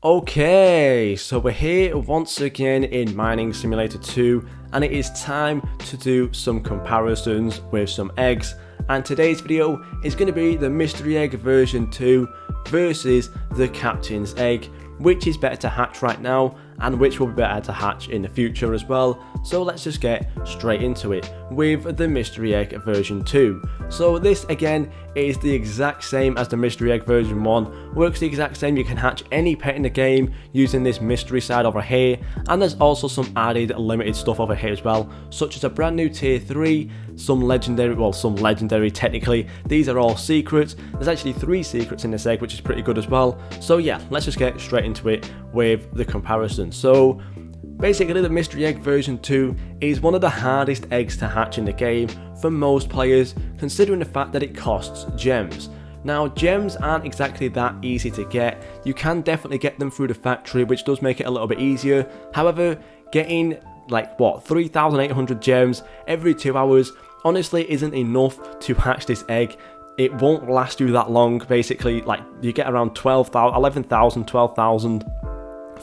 Okay, so we're here once again in Mining Simulator 2, and it is time to do some comparisons with some eggs. And today's video is going to be the Mystery Egg version 2 versus the Captain's Egg, which is better to hatch right now and which will be better to hatch in the future as well. So let's just get straight into it with the Mystery Egg version 2. So this again is the exact same as the Mystery Egg version 1, works the exact same. You can hatch any pet in the game using this mystery side over here, and there's also some added limited stuff over here as well, such as a brand new tier 3, some legendary technically. These are all secrets. There's actually 3 secrets in this egg, which is pretty good as well. So yeah, let's just get straight into it with the comparison. So basically the Mystery Egg version 2 is one of the hardest eggs to hatch in the game for most players, considering the fact that it costs gems. Now, gems aren't exactly that easy to get. You can definitely get them through the factory, which does make it a little bit easier. However, getting 3,800 gems every 2 hours honestly isn't enough to hatch this egg. It won't last you that long. Basically, you get around 12,000, 11,000, 12,000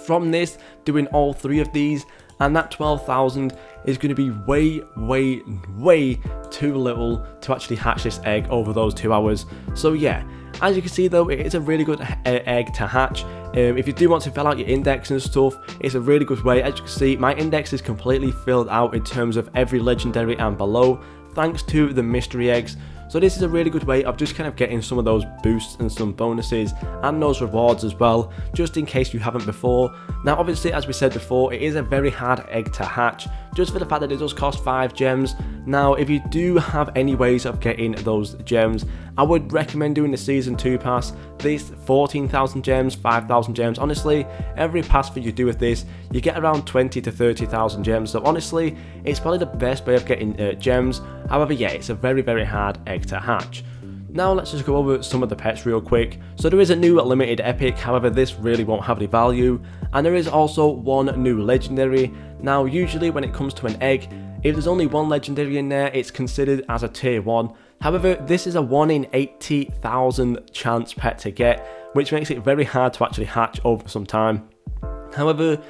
from this, doing all 3 of these, and that 12,000 is going to be way too little to actually hatch this egg over those 2 hours. So yeah, as you can see though, it is a really good egg to hatch. If you do want to fill out your index and stuff, it's a really good way. As you can see, my index is completely filled out in terms of every legendary and below, thanks to the mystery eggs. So this is a really good way of just kind of getting some of those boosts and some bonuses and those rewards as well, just in case you haven't before. Now obviously, as we said before, it is a very hard egg to hatch, just for the fact that it does cost 5 gems. Now if you do have any ways of getting those gems, I would recommend doing the Season 2 pass. This 14,000 gems, 5,000 gems, honestly, every pass that you do with this, you get around 20 to 30,000 gems. So honestly, it's probably the best way of getting gems. However, yeah, it's a very hard egg to hatch. Now let's just go over some of the pets real quick. So there is a new limited epic, however this really won't have any value, and there is also one new legendary. Now usually when it comes to an egg, if there's only one legendary in there, it's considered as a tier 1. However, this is a 1 in 80,000 chance pet to get, which makes it very hard to actually hatch over some time. However,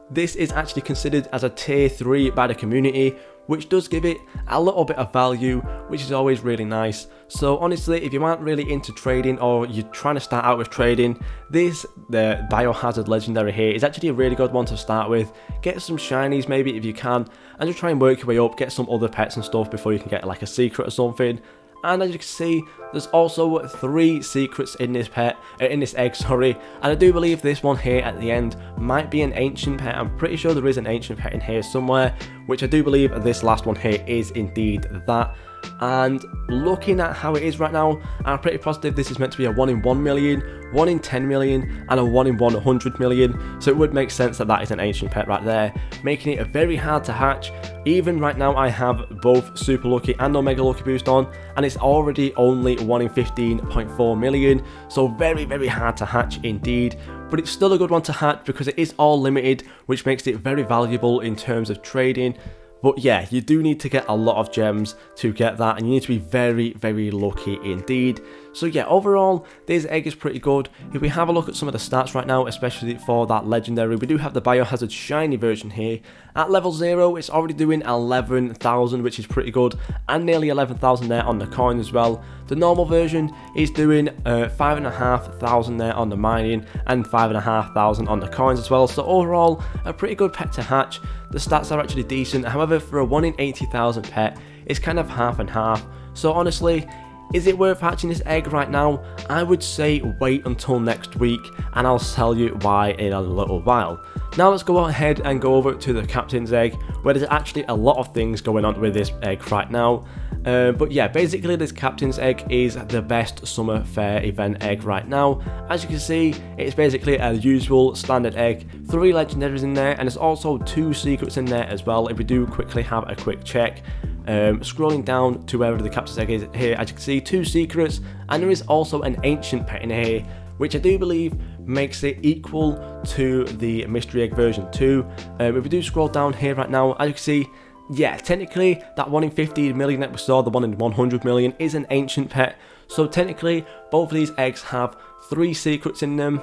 this is actually considered as a tier 3 by the community, which does give it a little bit of value, which is always really nice. So honestly, if you aren't really into trading or you're trying to start out with trading, the Biohazard legendary here is actually a really good one to start with. Get some shinies maybe if you can, and just try and work your way up, get some other pets and stuff before you can get like a secret or something. And as you can see, there's also 3 secrets in this egg, and I do believe this one here at the end might be an ancient pet. I'm pretty sure there is an ancient pet in here somewhere, which I do believe this last one here is indeed that. And looking at how it is right now, I'm pretty positive this is meant to be a 1 in 1 million, 1 in 10 million, and a 1 in 100 million. So it would make sense that that is an ancient pet right there, making it very hard to hatch. Even right now I have both Super Lucky and Omega Lucky Boost on, and it's already only 1 in 15.4 million. So very hard to hatch indeed. But it's still a good one to hatch because it is all limited, which makes it very valuable in terms of trading. But yeah, you do need to get a lot of gems to get that, and you need to be very lucky indeed. So yeah, overall, this egg is pretty good. If we have a look at some of the stats right now, especially for that legendary, we do have the Biohazard shiny version here. At level 0, it's already doing 11,000, which is pretty good, and nearly 11,000 there on the coin as well. The normal version is doing 5,500 there on the mining, and 5,500 on the coins as well. So overall, a pretty good pet to hatch. The stats are actually decent. However, for a 1 in 80,000 pet, it's kind of half and half. So honestly, is it worth hatching this egg right now? I would say wait until next week, and I'll tell you why in a little while. Now let's go ahead and go over to the Captain's Egg, where there's actually a lot of things going on with this egg right now. But yeah, basically this Captain's Egg is the best summer fair event egg right now. As you can see, it's basically a usual standard egg, 3 legendaries in there, and there's also 2 secrets in there as well if we do quickly have a quick check. Scrolling down to wherever the Captain's Egg is here, as you can see, 2 secrets, and there is also an ancient pet in here, which I do believe makes it equal to the Mystery Egg version 2. If we do scroll down here right now, as you can see, yeah, technically that 1 in 15 million that we saw, the 1 in 100 million, is an ancient pet. So technically both of these eggs have 3 secrets in them.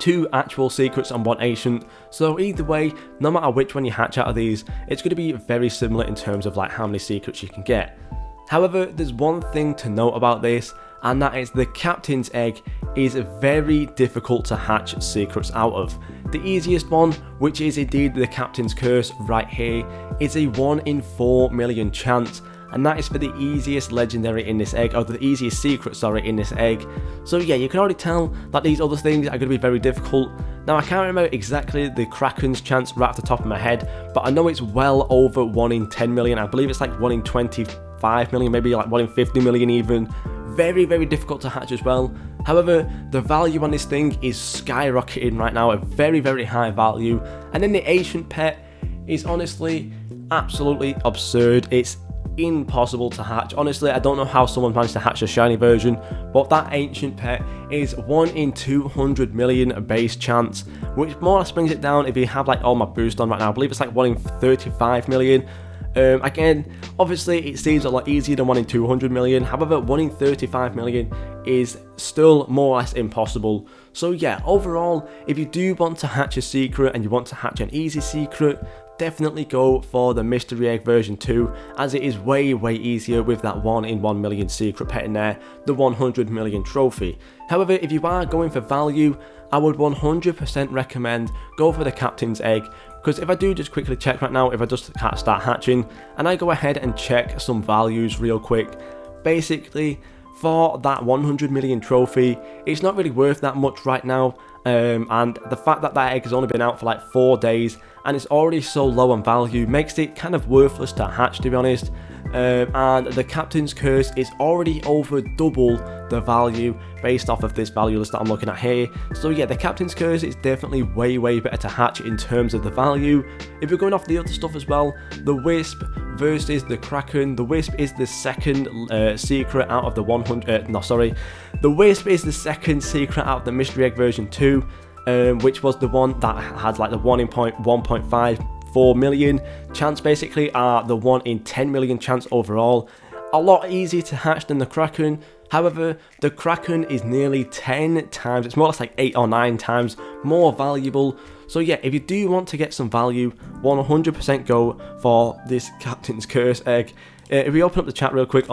2 actual secrets and 1 ancient, so either way, no matter which one you hatch out of these, it's going to be very similar in terms of like how many secrets you can get. However, there's one thing to note about this, and that is the captain's egg is very difficult to hatch secrets out of. The easiest one, which is indeed the captain's curse right here, is a 1 in 4 million chance, and that is for the easiest legendary in this egg, or the easiest secret, sorry, in this egg. So yeah, you can already tell that these other things are going to be very difficult. Now I can't remember exactly the Kraken's chance right off the top of my head, but I know it's well over 1 in 10 million. I believe it's like 1 in 25 million, maybe like 1 in 50 million even. Very, very difficult to hatch as well. However, the value on this thing is skyrocketing right now, a very, very high value. And then the ancient pet is honestly absolutely absurd. It's impossible to hatch. Honestly, I don't know how someone managed to hatch a shiny version, but that ancient pet is 1 in 200 million base chance, which more or less brings it down if you have like all my boost on right now. I believe it's like 1 in 35 million. Again, obviously it seems a lot easier than 1 in 200 million, however 1 in 35 million is still more or less impossible. So yeah, overall, if you do want to hatch a secret and you want to hatch an easy secret, definitely go for the mystery egg version 2, as it is way easier with that 1 in 1 million secret pet in there, the 100 million trophy. However, if you are going for value, I would 100% recommend go for the captain's egg, because if I do just quickly check right now, if I just start hatching and I go ahead and check some values real quick, basically for that 100 million trophy, it's not really worth that much right now. And the fact that that egg has only been out for like 4 days and it's already so low on value makes it kind of worthless to hatch, to be honest. And the captain's curse is already over double the value based off of this value list that I'm looking at here. So yeah, the captain's curse is definitely way better to hatch in terms of the value. If you're going off the other stuff as well, the wisp versus the kraken, the wisp is the second secret out of the 100, the wisp is the second secret out of the mystery egg version 2, which was the one that had like the 1 in 1.54 million chance, basically, are the 1 in 10 million chance overall. A lot easier to hatch than the kraken. However, the kraken is nearly 10 times, it's more or less like 8 or 9 times more valuable. So yeah, if you do want to get some value, 100% go for this captain's curse egg. If we open up the chat real quick,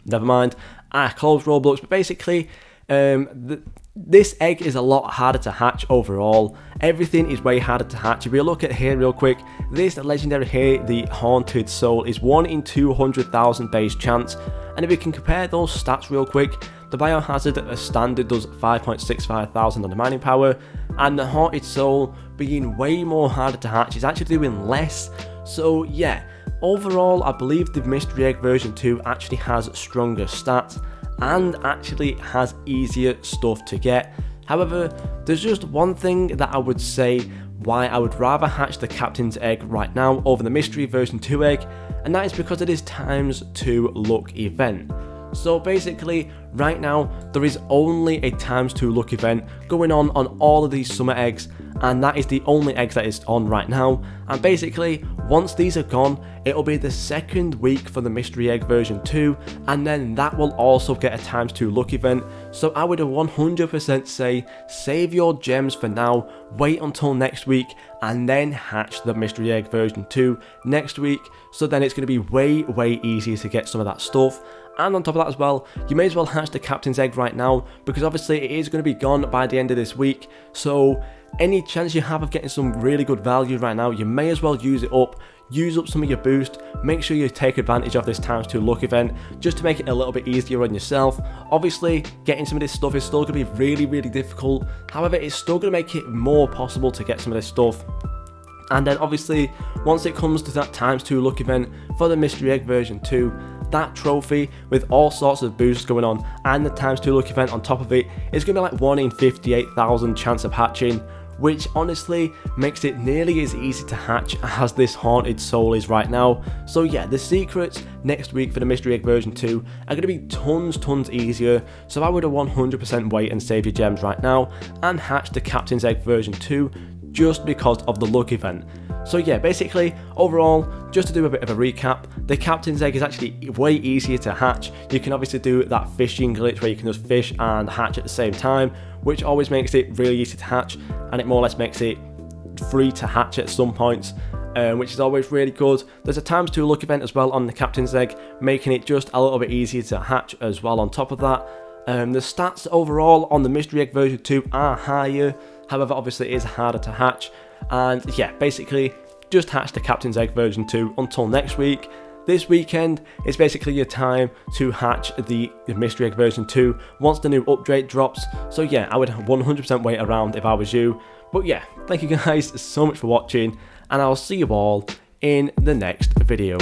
never mind, I closed Roblox, but basically, this egg is a lot harder to hatch overall. Everything is way harder to hatch. If we look at here real quick, this legendary here, the Haunted Soul, is 1 in 200,000 base chance. And if we can compare those stats real quick, the Biohazard standard does 5.65 thousand on the mining power, and the Haunted Soul, being way more harder to hatch, is actually doing less. So yeah, overall I believe the mystery egg version 2 actually has stronger stats and actually has easier stuff to get. However, there's just one thing that I would say why I would rather hatch the captain's egg right now over the mystery version 2 egg, and that is because it is times 2 luck event. So basically, right now, there is only a times 2 luck event going on all of these summer eggs, and that is the only eggs that is on right now. And basically, once these are gone, it'll be the second week for the mystery egg version 2, and then that will also get a times 2 luck event. So I would 100% say save your gems for now, wait until next week, and then hatch the mystery egg version 2 next week. So then it's going to be way easier to get some of that stuff. And on top of that as well, you may as well hatch the captain's egg right now, because obviously it is going to be gone by the end of this week. So any chance you have of getting some really good value right now, you may as well use it up. Use up some of your boost, make sure you take advantage of this times 2 luck event, just to make it a little bit easier on yourself. Obviously, getting some of this stuff is still going to be really difficult, however, it's still going to make it more possible to get some of this stuff. And then obviously, once it comes to that times 2 luck event for the mystery egg version 2, that trophy with all sorts of boosts going on and the times 2 luck event on top of it is going to be like 1 in 58,000 chance of hatching, which honestly makes it nearly as easy to hatch as this Haunted Soul is right now. So yeah, the secrets next week for the mystery egg version 2 are going to be tons easier, so I would 100% wait and save your gems right now and hatch the captain's egg version 2 just because of the luck event. So yeah, basically, overall, just to do a bit of a recap, the captain's egg is actually way easier to hatch. You can obviously do that fishing glitch where you can just fish and hatch at the same time, which always makes it really easy to hatch, and it more or less makes it free to hatch at some points, which is always really good. There's a times 2 luck event as well on the captain's egg, making it just a little bit easier to hatch as well on top of that. The stats overall on the mystery egg version 2 are higher, however obviously it is harder to hatch, and yeah, basically just hatch the captain's egg version 2 until next week. This weekend is basically your time to hatch the mystery egg version 2 once the new update drops, so yeah, I would 100% wait around if I was you. But yeah, thank you guys so much for watching, and I'll see you all in the next video.